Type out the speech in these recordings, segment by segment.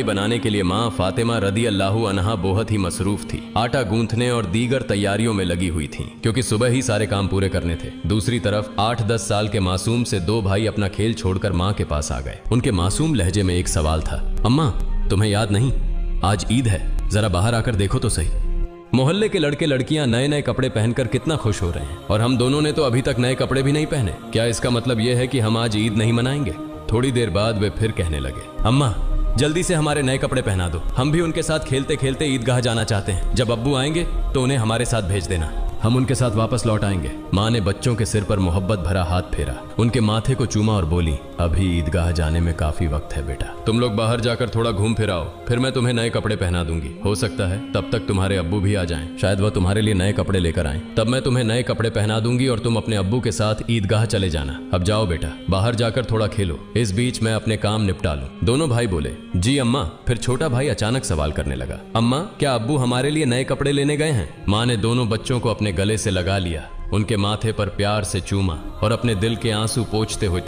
बनाने के लिए माँ फातिमा रदी अल्लाहु अन्हा बहुत ही मसरूफ थी। आटा गूंथने और दीगर तैयारियों में लगी हुई थी क्योंकि सुबह ही सारे काम पूरे करने थे। दूसरी तरफ 8-10 साल के मासूम से दो भाई अपना खेल छोड़कर माँ के पास आ गए। उनके मासूम लहजे में एक सवाल था, अम्मा तुम्हें याद नहीं, आज ईद है, जरा बाहर आकर देखो तो सही। मोहल्ले के लड़के लड़कियां नए नए कपड़े पहनकर कितना खुश हो रहे हैं और हम दोनों ने तो अभी तक नए कपड़े भी नहीं पहने। क्या इसका मतलब यह है कि हम आज ईद नहीं मनाएंगे? थोड़ी देर बाद वे फिर कहने लगे, अम्मा जल्दी से हमारे नए कपड़े पहना दो, हम भी उनके साथ खेलते खेलते ईदगाह जाना चाहते हैं। जब अब्बू आएंगे तो उन्हें हमारे साथ भेज देना, हम उनके साथ वापस लौट आएंगे। माँ ने बच्चों के सिर पर मोहब्बत भरा हाथ फेरा, उनके माथे को चूमा और बोली, अभी ईदगाह जाने में काफी वक्त है बेटा, तुम लोग बाहर जाकर थोड़ा घूम फिर आओ, फिर मैं तुम्हें नए कपड़े पहना दूंगी। हो सकता है तब तक तुम्हारे अब्बू भी आ जाएं, शायद वह तुम्हारे लिए नए कपड़े लेकर आएं, तब मैं तुम्हें नए कपड़े पहना दूंगी और तुम अपने अब्बू के साथ ईदगाह चले जाना। अब जाओ बेटा, बाहर जाकर थोड़ा खेलो, इस बीच मैं अपने काम निपटा लूं। दोनों भाई बोले, जी अम्मा। फिर छोटा भाई अचानक सवाल करने लगा, अम्मा क्या अब्बू हमारे लिए नए कपड़े लेने गए हैं? माँ ने दोनों बच्चों को अपने गले से लगा लिया, उनके माथे पर प्यार से चूमा और अपने दिल के आंसू पोंछते हुए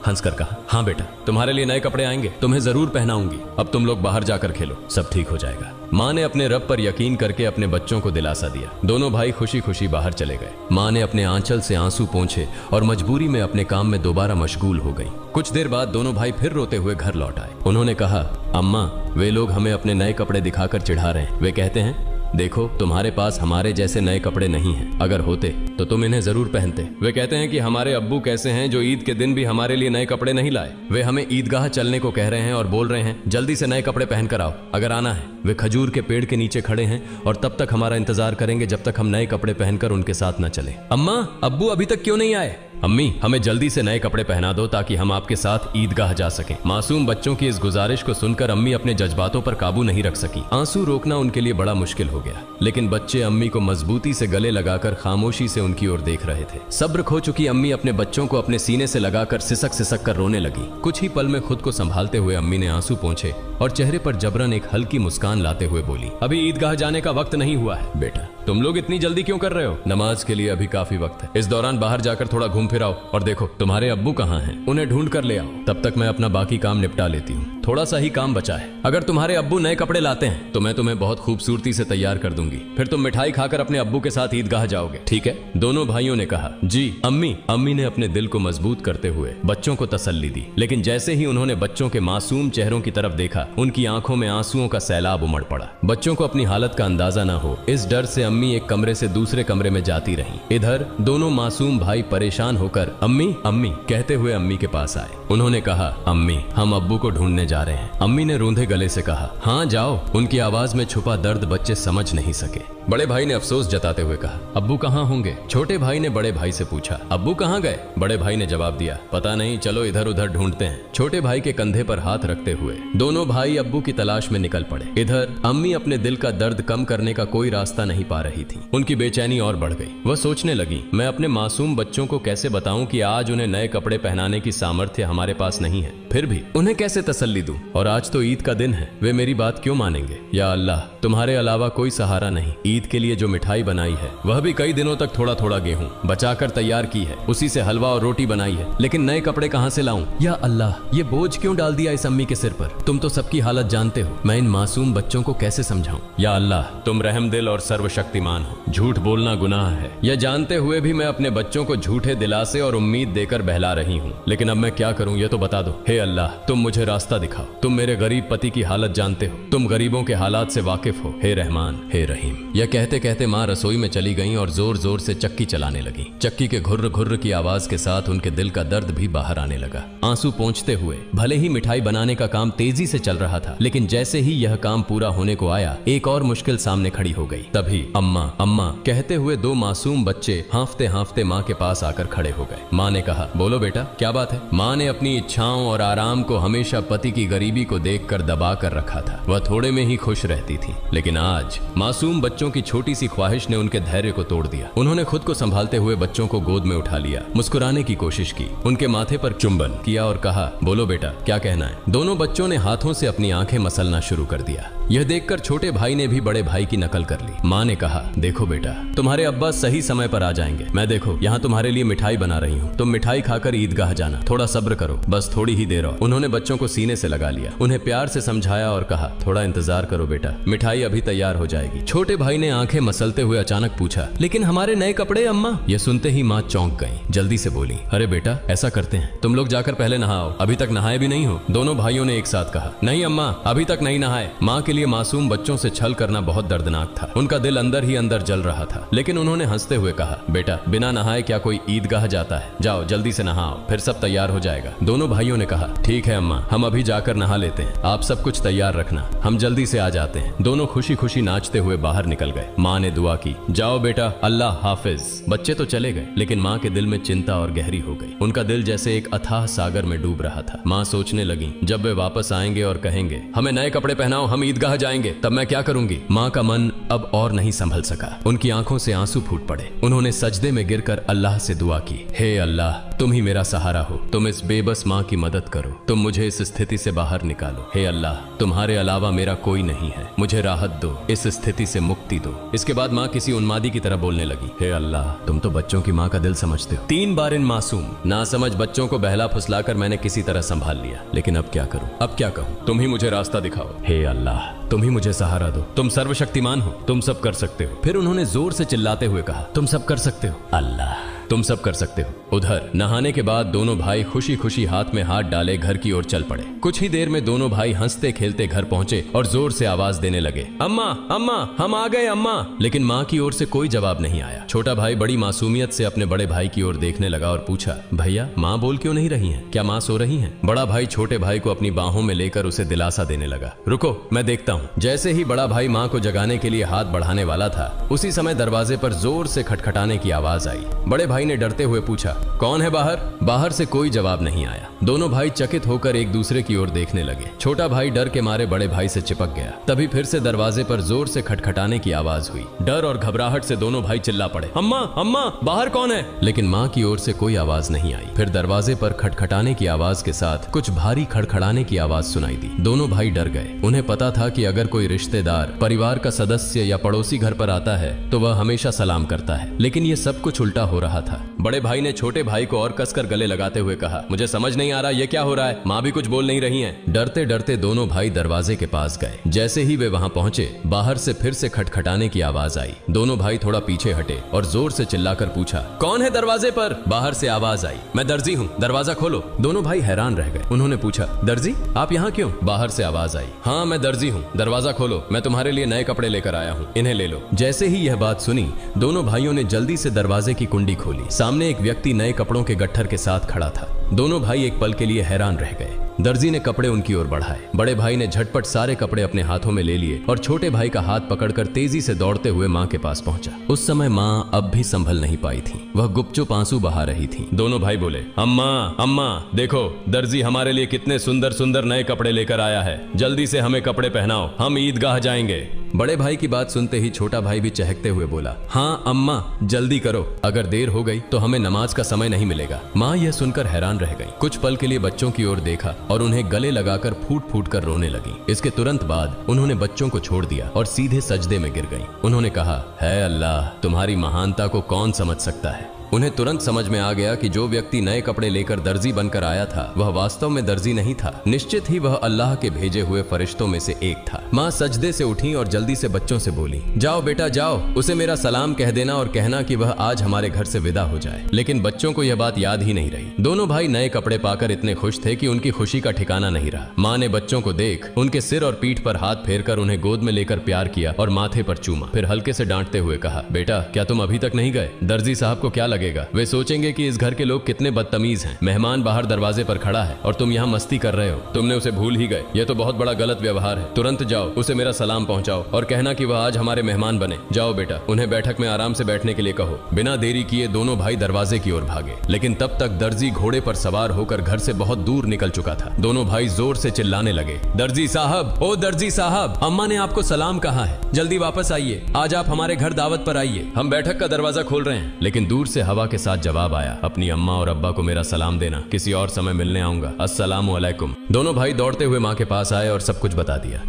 हंसकर कहा, हाँ बेटा तुम्हारे लिए नए कपड़े आएंगे, तुम्हें जरूर पहनाऊंगी, अब तुम लोग बाहर जाकर खेलो, सब ठीक हो जाएगा। माँ ने अपने रब पर यकीन करके अपने बच्चों को दिलासा दिया। दोनों भाई खुशी खुशी बाहर चले गए। माँ ने अपने आंचल से आंसू पोंछे और मजबूरी में अपने काम में दोबारा मशगूल हो गई। कुछ देर बाद दोनों भाई फिर रोते हुए घर लौट आए। उन्होंने कहा, अम्मा वे लोग हमें अपने नए कपड़े दिखाकर चिढ़ा रहे हैं। वे कहते हैं, देखो तुम्हारे पास हमारे जैसे नए कपड़े नहीं हैं, अगर होते तो तुम इन्हें जरूर पहनते। वे कहते हैं कि हमारे अब्बू कैसे हैं जो ईद के दिन भी हमारे लिए नए कपड़े नहीं लाए। वे हमें ईदगाह चलने को कह रहे हैं और बोल रहे हैं जल्दी से नए कपड़े पहनकर आओ, अगर आना है। वे खजूर के पेड़ के नीचे खड़े हैं और तब तक हमारा इंतजार करेंगे जब तक हम नए कपड़े पहनकर उनके साथ न चले। अम्मा अब्बू अभी तक क्यों नहीं आए? अम्मी हमें जल्दी से नए कपड़े पहना दो ताकि हम आपके साथ ईदगाह जा सकें। मासूम बच्चों की इस गुजारिश को सुनकर अम्मी अपने जज्बातों पर काबू नहीं रख सकी। आंसू रोकना उनके लिए बड़ा मुश्किल हो गया, लेकिन बच्चे अम्मी को मजबूती से गले लगाकर खामोशी से उनकी ओर देख रहे थे। सब्र खो चुकी अम्मी अपने बच्चों को अपने सीने से लगाकर सिसक सिसक कर रोने लगी। कुछ ही पल में खुद को संभालते हुए अम्मी ने आंसू पोंछे और चेहरे पर जबरन एक हल्की मुस्कान लाते हुए बोली, अभी ईदगाह जाने का वक्त नहीं हुआ है। बेटा तुम लोग इतनी जल्दी क्यों कर रहे हो? नमाज के लिए अभी काफी वक्त है। इस दौरान बाहर जाकर थोड़ा घूम फिर आओ और देखो तुम्हारे अब्बू कहाँ हैं, उन्हें ढूंढ कर ले आओ। तब तक मैं अपना बाकी काम निपटा लेती हूँ, थोड़ा सा ही काम बचा है। अगर तुम्हारे अब्बू नए कपड़े लाते हैं तो मैं तुम्हें बहुत खूबसूरती से तैयार कर दूंगी, फिर तुम मिठाई खाकर अपने अब्बू के साथ ईदगाह जाओगे, ठीक है? दोनों भाइयों ने कहा, जी अम्मी। अम्मी ने अपने दिल को मजबूत करते हुए बच्चों को तसल्ली दी, लेकिन जैसे ही उन्होंने बच्चों के मासूम चेहरों की तरफ देखा, उनकी आंखों में आंसुओं का सैलाब उमड़ पड़ा। बच्चों को अपनी हालत का अंदाजा न हो, इस डर से अम्मी एक कमरे से दूसरे कमरे में जाती रहीं। इधर दोनों मासूम भाई परेशान होकर अम्मी अम्मी कहते हुए अम्मी के पास आए। उन्होंने कहा, अम्मी हम अब्बू को ढूंढने जा रहे हैं। अम्मी ने रूंधे गले से कहा, हाँ जाओ। उनकी आवाज में छुपा दर्द बच्चे समझ नहीं सके। बड़े भाई ने अफसोस जताते हुए कहा, अब्बू कहाँ होंगे? छोटे भाई ने बड़े भाई से पूछा, अब्बू कहाँ गए? बड़े भाई ने जवाब दिया, पता नहीं, चलो इधर उधर ढूंढते हैं। छोटे भाई के कंधे पर हाथ रखते हुए दोनों भाई अब्बू की तलाश में निकल पड़े। इधर अम्मी अपने दिल का दर्द कम करने का कोई रास्ता नहीं पा रही थी। उनकी बेचैनी और बढ़ गई। वह सोचने लगी, मैं अपने मासूम बच्चों को कैसे बताऊं कि आज उन्हें नए कपड़े पहनाने की सामर्थ्य हमारे पास नहीं है, फिर भी उन्हें कैसे तसल्ली दूं? और आज तो ईद का दिन है, वे मेरी बात क्यों मानेंगे? या अल्लाह तुम्हारे अलावा कोई सहारा नहीं। ईद के लिए जो मिठाई बनाई है वह भी कई दिनों तक थोड़ा थोड़ा गेहूं बचाकर तैयार की है, उसी से हलवा और रोटी बनाई है, लेकिन नए कपड़े कहां से लाऊं? या अल्लाह ये बोझ क्यों डाल दिया इस अम्मी के सिर पर? तुम तो सबकी हालत जानते हो, मैं इन मासूम बच्चों को कैसे समझाऊं? या अल्लाह तुम रहमदिल और सर्वशक्तिमान हो, झूठ बोलना गुनाह है, यह जानते हुए भी मैं अपने बच्चों को झूठे दिलासे और उम्मीद देकर बहला रही हूँ, लेकिन अब मैं क्या करूँ ये तो बता दो। हे अल्लाह तुम मुझे रास्ता दिखाओ, तुम मेरे गरीब पति की हालत जानते हो, तुम गरीबों के हालात से वाकिफ हो, हे रहमान हे रहीम। यह कहते कहते माँ रसोई में चली गईं और जोर जोर से चक्की चलाने लगी। चक्की के घुर्र घुर्र की आवाज के साथ उनके दिल का दर्द भी बाहर आने लगा। आंसू पोंछते हुए भले ही मिठाई बनाने का काम तेजी से चल रहा था, लेकिन जैसे ही यह काम पूरा होने को आया, एक और मुश्किल सामने खड़ी हो गई। तभी अम्मा अम्मा कहते हुए दो मासूम बच्चे हांफते हांफते माँ के पास आकर खड़े हो गए। माँ ने कहा, बोलो बेटा क्या बात है? माँ ने अपनी इच्छाओं और आराम को हमेशा पति की गरीबी को देखकर दबा कर रखा था। वह थोड़े में ही खुश रहती थी, लेकिन आज मासूम बच्चों की छोटी सी ख्वाहिश ने उनके धैर्य को तोड़ दिया। उन्होंने खुद को संभालते हुए बच्चों को गोद में उठा लिया, मुस्कुराने की कोशिश की, उनके माथे पर चुंबन किया और कहा, बोलो बेटा क्या कहना है? दोनों बच्चों ने हाथों से अपनी आंखें मसलना शुरू कर दिया। यह देखकर छोटे भाई ने भी बड़े भाई की नकल कर ली। माँ ने कहा, देखो बेटा तुम्हारे अब्बा सही समय पर आ जाएंगे। मैं देखो यहाँ तुम्हारे लिए मिठाई बना रही हूँ, तुम मिठाई खाकर ईदगाह जाना, थोड़ा सब्र करो, बस थोड़ी ही देर देर और उन्होंने बच्चों को सीने से लगा लिया, उन्हें प्यार से समझाया और कहा थोड़ा इंतजार करो बेटा, मिठाई अभी तैयार हो जाएगी। छोटे भाई ने आंखें मसलते हुए अचानक पूछा, लेकिन हमारे नए कपड़े अम्मा? यह सुनते ही माँ चौंक गई, जल्दी से बोली, अरे बेटा ऐसा करते हैं, तुम लोग जाकर पहले नहाओ, अभी तक नहाए भी नहीं हो। दोनों भाइयों ने एक साथ कहा, नहीं अम्मा अभी तक नहीं नहाए। माँ के लिए मासूम बच्चों से छल करना बहुत दर्दनाक था, उनका दिल अंदर ही अंदर जल रहा था, लेकिन उन्होंने हंसते हुए कहा, बेटा बिना नहाए क्या कोई ईदगाह जाता है, जाओ जल्दी से नहाओ, फिर सब तैयार हो जाएगा। दोनों भाइयों ने कहा, ठीक है अम्मा, हम अभी जाकर नहा लेते हैं, आप सब कुछ तैयार रखना, हम जल्दी से आ जाते हैं। दोनों खुशी खुशी नाचते हुए बाहर निकल गए। माँ ने दुआ की, जाओ बेटा, अल्लाह हाफिज। बच्चे तो चले गए, लेकिन माँ के दिल में चिंता और गहरी हो गई, उनका दिल जैसे एक अथाह सागर में डूब रहा था। माँ सोचने लगी, जब वे वापस आएंगे और कहेंगे हमें नए कपड़े पहनाओ, हम ईदगाह जाएंगे, तब मैं क्या करूंगी। माँ का मन अब और नहीं संभल सका, उनकी आंखों से आंसू फूट पड़े। उन्होंने सजदे में गिरकर अल्लाह से दुआ की, हे अल्लाह तुम ही मेरा सहारा हो, तुम इस बेबस माँ की मदद करो, तुम मुझे इस स्थिति से बाहर निकालो। हे अल्लाह तुम्हारे अलावा मेरा कोई नहीं है, मुझे राहत दो, इस स्थिति से मुक्ति दो। इसके बाद माँ किसी उन्मादी की तरह बोलने लगी, हे अल्लाह तुम तो बच्चों की माँ का दिल समझते हो। 3 बार इन मासूम नासमझ बच्चों को बहला फुसलाकर मैंने किसी तरह संभाल लिया, लेकिन अब क्या करूं, अब क्या कहूं, तुम ही मुझे रास्ता दिखाओ। हे अल्लाह तुम ही मुझे सहारा दो, तुम सर्वशक्तिमान हो, तुम सब कर सकते हो। फिर उन्होंने जोर से चिल्लाते हुए कहा, तुम सब कर सकते हो अल्लाह, तुम सब कर सकते हो। उधर नहाने के बाद दोनों भाई खुशी खुशी हाथ में हाथ डाले घर की ओर चल पड़े। कुछ ही देर में दोनों भाई हंसते खेलते घर पहुंचे और जोर से आवाज देने लगे, अम्मा अम्मा हम आ गए अम्मा। लेकिन माँ की ओर से कोई जवाब नहीं आया। छोटा भाई बड़ी मासूमियत से अपने बड़े भाई की ओर देखने लगा और पूछा, भैया माँ बोल क्यों नहीं रही हैं? क्या माँ सो रही हैं? बड़ा भाई छोटे भाई को अपनी बाहों में लेकर उसे दिलासा देने लगा, रुको मैं देखता हूँ। जैसे ही बड़ा भाई माँ को जगाने के लिए हाथ बढ़ाने वाला था, उसी समय दरवाजे पर जोर से खटखटाने की आवाज आई। बड़े भाई ने डरते हुए पूछा, कौन है बाहर? बाहर से कोई जवाब नहीं आया। दोनों भाई चकित होकर एक दूसरे की ओर देखने लगे। छोटा भाई डर के मारे बड़े भाई से चिपक गया। तभी फिर से दरवाजे पर जोर से खटखटाने की आवाज हुई। डर और घबराहट से दोनों भाई चिल्ला पड़े, अम्मा अम्मा बाहर कौन है? लेकिन माँ की ओर से कोई आवाज नहीं आई। फिर दरवाजे पर खटखटाने की आवाज के साथ कुछ भारी खड़खड़ाने की आवाज सुनाई दी। दोनों भाई डर गए। उन्हें पता था कि अगर कोई रिश्तेदार, परिवार का सदस्य या पड़ोसी घर पर आता है तो वह हमेशा सलाम करता है, लेकिन ये सब कुछ उल्टा हो रहा था। बड़े भाई ने छोटे भाई को और कसकर गले लगाते हुए कहा, मुझे समझ नहीं आ रहा ये क्या हो रहा है, माँ भी कुछ बोल नहीं रही हैं। डरते डरते दोनों भाई दरवाजे के पास गए। जैसे ही वे वहां पहुंचे, बाहर से फिर से खटखटाने की आवाज आई। दोनों भाई थोड़ा पीछे हटे और जोर से चिल्लाकर पूछा, कौन है दरवाजे पर? बाहर से आवाज आई, मैं दर्जी हूँ, दरवाजा खोलो। दोनों भाई हैरान रह गए। उन्होंने पूछा, दर्जी आप यहाँ क्यों? बाहर से आवाज आई, हाँ मैं दर्जी हूँ, दरवाजा खोलो, मैं तुम्हारे लिए नए कपड़े लेकर आया हूँ, इन्हें ले लो। जैसे ही यह बात सुनी, दोनों भाइयों ने जल्दी से दरवाजे की कुंडी खोली। सामने एक व्यक्ति नए कपड़ों के गट्ठर के साथ खड़ा था। दोनों भाई एक पल के लिए हैरान रह गए। दर्जी ने कपड़े उनकी ओर बढ़ाए। बड़े भाई ने झटपट सारे कपड़े अपने हाथों में ले लिए और छोटे भाई का हाथ पकड़कर तेजी से दौड़ते हुए माँ के पास पहुंचा। उस समय माँ अब भी संभल नहीं पाई थी, वह गुपचुप आंसू बहा रही थी। दोनों भाई बोले, अम्मा अम्मा देखो, दर्जी हमारे लिए कितने सुंदर सुंदर नए कपड़े लेकर आया है, जल्दी से हमें कपड़े पहनाओ, हम ईदगाह जाएंगे। बड़े भाई की बात सुनते ही छोटा भाई भी चहकते हुए बोला, हाँ अम्मा जल्दी करो, अगर देर हो गई तो हमें नमाज का समय नहीं मिलेगा। माँ यह सुनकर हैरान रह गई। कुछ पल के लिए बच्चों की ओर देखा और उन्हें गले लगाकर फूट फूट कर रोने लगी। इसके तुरंत बाद उन्होंने बच्चों को छोड़ दिया और सीधे सजदे में गिर गईं। उन्होंने कहा, है अल्लाह तुम्हारी महानता को कौन समझ सकता है। उन्हें तुरंत समझ में आ गया कि जो व्यक्ति नए कपड़े लेकर दर्जी बनकर आया था वह वास्तव में दर्जी नहीं था, निश्चित ही वह अल्लाह के भेजे हुए फरिश्तों में से एक था। माँ सजदे से उठी और जल्दी से बच्चों से बोली, जाओ बेटा जाओ, उसे मेरा सलाम कह देना और कहना कि वह आज हमारे घर से विदा हो जाए। लेकिन बच्चों को यह बात याद ही नहीं रही। दोनों भाई नए कपड़े पाकर इतने खुश थे कि उनकी खुशी का ठिकाना नहीं रहा। माँ ने बच्चों को देख उनके सिर और पीठ पर हाथ फेरकर उन्हें गोद में लेकर प्यार किया और माथे पर चूमा। फिर हल्के से डांटते हुए कहा, बेटा क्या तुम अभी तक नहीं गए? दर्जी साहब को क्या लगेगा? वे सोचेंगे कि इस घर के लोग कितने बदतमीज हैं। मेहमान बाहर दरवाजे पर खड़ा है और तुम यहाँ मस्ती कर रहे हो। तुमने उसे भूल ही गए, यह तो बहुत बड़ा गलत व्यवहार है। तुरंत जाओ, उसे मेरा सलाम पहुंचाओ और कहना कि वह आज हमारे मेहमान बने। जाओ बेटा, उन्हें बैठक में आराम से बैठने के लिए कहो। बिना देरी किए दोनों भाई दरवाजे की ओर भागे, लेकिन तब तक दर्जी घोड़े पर सवार होकर घर से बहुत दूर निकल चुका था। दोनों भाई जोर से चिल्लाने लगे, दर्जी साहब, ओ दर्जी साहब, अम्मा ने आपको सलाम कहा है, जल्दी वापस आइए, आज आप हमारे घर दावत पर आइए, हम बैठक का दरवाजा खोल रहे हैं। लेकिन दूर से हवा के साथ जवाब आया, अपनी अम्मा और अब्बा को मेरा सलाम देना, किसी और समय मिलने आऊंगा, अस्सलामु अलैकुम। दोनों भाई दौड़ते हुए माँ के पास आए और सब कुछ बता दिया।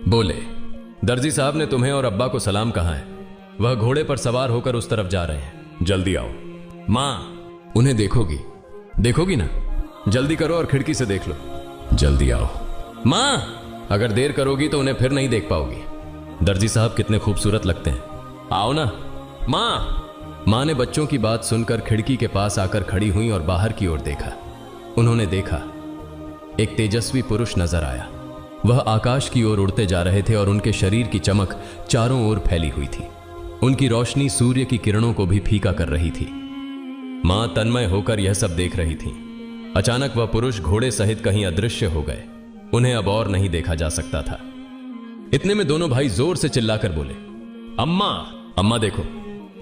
बोले, दर्जी साहब ने तुम्हें और अब्बा को सलाम कहा है, वह घोड़े पर सवार होकर उस तरफ जा रहे हैं, जल्दी आओ। माँ, उन्हें देखोगी ना? जल्दी करो और खिड़की से देख लो। जल्दी आओ। माँ, अगर देर करोगी तो उन्हें फिर नहीं देख पाओगी। दर्जी साहब कितने खूबसूरत लगते हैं, आओ ना। माँ ने बच्चों की बात सुनकर खिड़की के पास आकर खड़ी हुई और बाहर की ओर देखा। उन्होंने देखा एक तेजस्वी पुरुष नजर आया। वह आकाश की ओर उड़ते जा रहे थे और उनके शरीर की चमक चारों ओर फैली हुई थी। उनकी रोशनी सूर्य की किरणों को भी फीका कर रही थी। मां तन्मय होकर यह सब देख रही थी। अचानक वह पुरुष घोड़े सहित कहीं अदृश्य हो गए। उन्हें अब और नहीं देखा जा सकता था। इतने में दोनों भाई जोर से चिल्लाकर बोले, अम्मा, अम्मा देखो,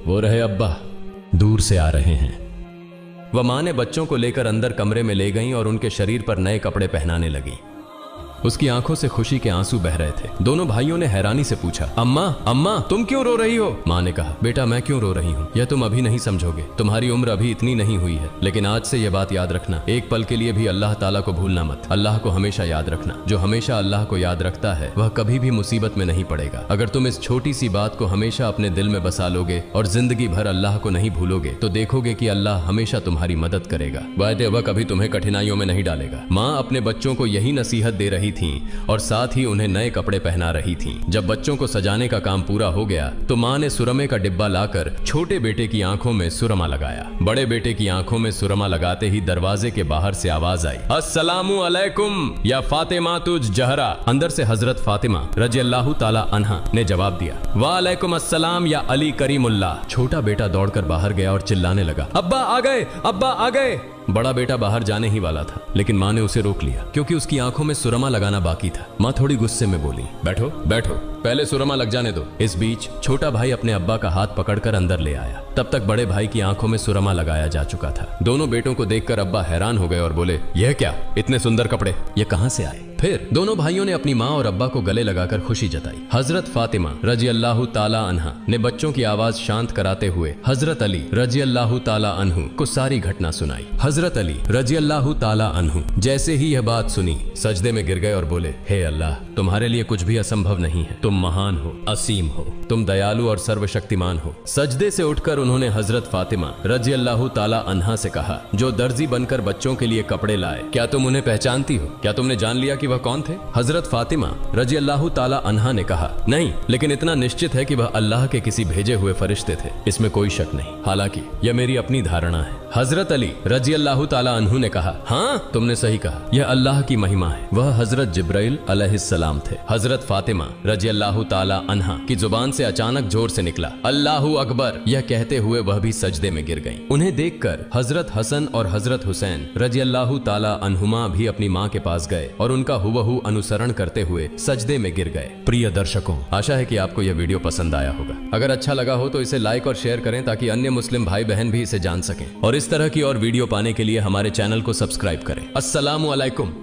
वो रहे अब्बा, दूर से आ रहे हैं। वह मां ने बच्चों को लेकर अंदर कमरे में ले गईं और उनके शरीर पर नए कपड़े पहनाने लगी। उसकी आंखों से खुशी के आंसू बह रहे थे। दोनों भाइयों ने हैरानी से पूछा, अम्मा, अम्मा, तुम क्यों रो रही हो? मां ने कहा, बेटा मैं क्यों रो रही हूं यह तुम अभी नहीं समझोगे। तुम्हारी उम्र अभी इतनी नहीं हुई है, लेकिन आज से यह बात याद रखना, एक पल के लिए भी अल्लाह ताला को भूलना मत। अल्लाह को हमेशा याद रखना। जो हमेशा अल्लाह को याद रखता है वह कभी भी मुसीबत में नहीं पड़ेगा। अगर तुम इस छोटी सी बात को हमेशा अपने दिल में बसा लोगे और जिंदगी भर अल्लाह को नहीं भूलोगे तो देखोगे कि अल्लाह हमेशा तुम्हारी मदद करेगा। वह कभी तुम्हें कठिनाइयों में नहीं डालेगा। माँ अपने बच्चों को यही नसीहत दे रही थी और साथ ही उन्हें नए कपड़े पहना रही थी। जब बच्चों को सजाने का काम पूरा हो गया तो मां ने सुरमे का डिब्बा लाकर छोटे बेटे की आंखों में सुरमा लगाया। बड़े बेटे की आंखों में सुरमा लगाते ही दरवाजे के बाहर से आवाज आई, अस्सलामु अलैकुम या फातिमा तुज जहरा। अंदर से हजरत फातिमा रज़ियल्लाहु ताला अन्हा ने जवाब दिया, वालेकुम अस्सलाम या अली करीमुल्लाह। छोटा बेटा दौड़कर बाहर गया और चिल्लाने लगा, अब्बा आ गए, अब्बा आ गए। बड़ा बेटा बाहर जाने ही वाला था, लेकिन मां ने उसे रोक लिया क्योंकि उसकी आंखों में सुरमा लगाना बाकी था। मां थोड़ी गुस्से में बोली, बैठो बैठो, पहले सुरमा लग जाने दो। इस बीच छोटा भाई अपने अब्बा का हाथ पकड़कर अंदर ले आया। तब तक बड़े भाई की आंखों में सुरमा लगाया जा चुका था। दोनों बेटों को देखकर अब्बा हैरान हो गए और बोले, यह क्या, इतने सुंदर कपड़े ये कहां से आए? फिर दोनों भाइयों ने अपनी मां और अब्बा को गले लगाकर खुशी जताई। हजरत फातिमा रज़ियल्लाहु ताला अन्हा ने बच्चों की आवाज शांत कराते हुए हजरत अली रज़ियल्लाहु ताला अन्हु को सारी घटना सुनाई। हजरत अली रज़ियल्लाहु ताला अन्हु जैसे ही यह बात सुनी सजदे में गिर गए और बोले, हे अल्लाह, तुम्हारे लिए कुछ भी असंभव नहीं है। तुम महान हो, असीम हो, तुम दयालु और सर्वशक्तिमान हो। सजदे से उठकर उन्होंने हजरत फातिमा रज़ियल्लाहु ताला अन्हा से कहा, जो दर्जी बनकर बच्चों के लिए कपड़े लाए, क्या तुम उन्हें पहचानती हो? क्या तुमने जान लिया कि वह कौन थे? हजरत फातिमा रज़ियल्लाहु ताला अन्हा ने कहा, नहीं, लेकिन इतना निश्चित है कि वह अल्लाह के किसी भेजे हुए फरिश्ते थे, इसमें कोई शक नहीं। हालांकि यह मेरी अपनी धारणा है। हजरत अली रज़ियल्लाहु ताला अन्हु ने कहा, हाँ, तुमने सही कहा, यह अल्लाह की महिमा है। वह हजरत जिब्राइल अलैहिस्सलाम थे। हजरत फातिमा रज़ियल्लाहु ताला अन्हा की जुबान से अचानक जोर से निकला, अल्लाहु अकबर। यह कहते हुए वह भी सजदे में गिर गईं। उन्हें देखकर हजरत हसन और हजरत हुसैन रज़ियल्लाहु ताला अन्हुमा भी अपनी मां के पास गए और उनका हुबहू अनुसरण करते हुए सजदे में गिर गए। प्रिय दर्शकों, आशा है कि आपको यह वीडियो पसंद आया होगा। अगर अच्छा लगा हो तो इसे लाइक और शेयर करें ताकि अन्य मुस्लिम भाई बहन भी इसे जान सकें। और इस तरह की और वीडियो पाने के लिए हमारे चैनल को सब्सक्राइब करें। अस्सलामु अलैकुम।